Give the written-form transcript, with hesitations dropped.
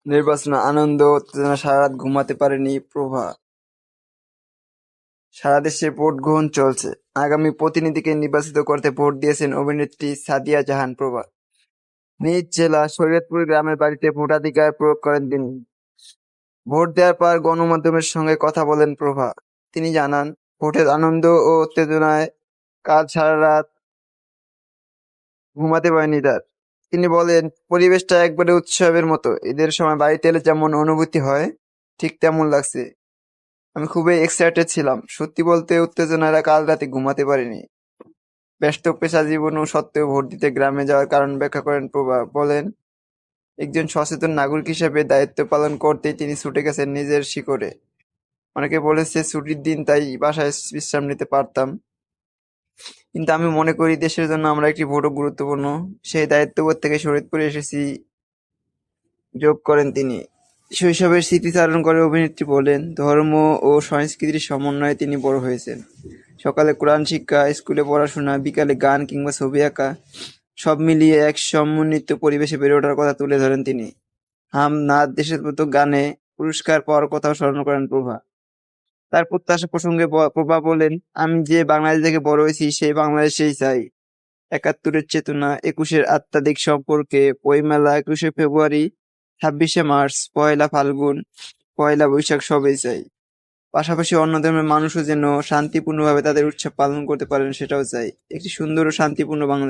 নির্বাচনে আনন্দ উত্তেজনা, সারা রাত ঘুমাতে পারেনি প্রভা। সারা দেশে ভোট গ্রহণ চলছে। আগামী প্রতিনিধিকে নির্বাচিত করতে ভোট দিয়েছেন অভিনেত্রী সাদিয়া জাহান প্রভা। নিজ জেলা শরীয়তপুর গ্রামের বাড়িতে ভোটাধিকার প্রয়োগ করেন তিনি। ভোট দেওয়ার পর গণমাধ্যমের সঙ্গে কথা বলেন প্রভা। তিনি জানান, ভোটের আনন্দ ও উত্তেজনায় কাল সারা রাত ঘুমাতে পারেনি তার। তিনি বলেন, পরিবেশটা একবারে উৎসবের মতো। ঈদের সময় বাড়িতে এলে যেমন অনুভূতি হয়, ঠিক তেমন লাগছে। আমি খুবই এক্সাইটেড ছিলাম। সত্যি বলতে উত্তেজনায় কাল রাতে ঘুমাতে পারিনি। ব্যস্ত পেশা জীবন সত্ত্বেও ভোট দিতে গ্রামে যাওয়ার কারণ ব্যাখ্যা করেন প্রভা। বলেন, একজন সচেতন নাগরিক হিসেবে দায়িত্ব পালন করতেই তিনি ছুটে গেছেন নিজের শিকড়ে। অনেকে বলেছে ছুটির দিন তাই বাসায় বিশ্রাম নিতে পারতাম, কিন্তু আমি মনে করি দেশের জন্য আমরা একটি ভোটও গুরুত্বপূর্ণ। সেই দায়িত্ববোধ থেকে শরীয়তপুরে এসেছি, যোগ করেন তিনি। শৈশবের স্মৃতিচারণ করে অভিনেত্রী বলেন, ধর্ম ও সংস্কৃতির সমন্বয়ে তিনি বড় হয়েছেন। সকালে কোরআন শিক্ষা, স্কুলে পড়াশোনা, বিকালে গান কিংবা ছবি আঁকা, সব মিলিয়ে এক সমন্বিত পরিবেশে বেড়ে ওঠার কথা তুলে ধরেন তিনি। হাম নাত দেশের মতো গানে পুরস্কার পাওয়ার কথাও স্মরণ করেন প্রভা। তার প্রত্যাশা প্রসঙ্গে প্রভা বলেন, আমি যে বাংলাদেশ থেকে বড় হয়েছি সেই বাংলাদেশেই চাই। ৭১-এর চেতনা, ২১-এর আত্মাধিক সম্পর্কে বইমেলা, ২১শে ফেব্রুয়ারি, ২৬শে মার্চ, পয়লা ফাল্গুন, পয়লা বৈশাখ সবই চাই। পাশাপাশি অন্য ধর্মের মানুষও যেন শান্তিপূর্ণভাবে তাদের উৎসব পালন করতে পারেন সেটাও চাই। একটি সুন্দর ও শান্তিপূর্ণ বাংলাদেশ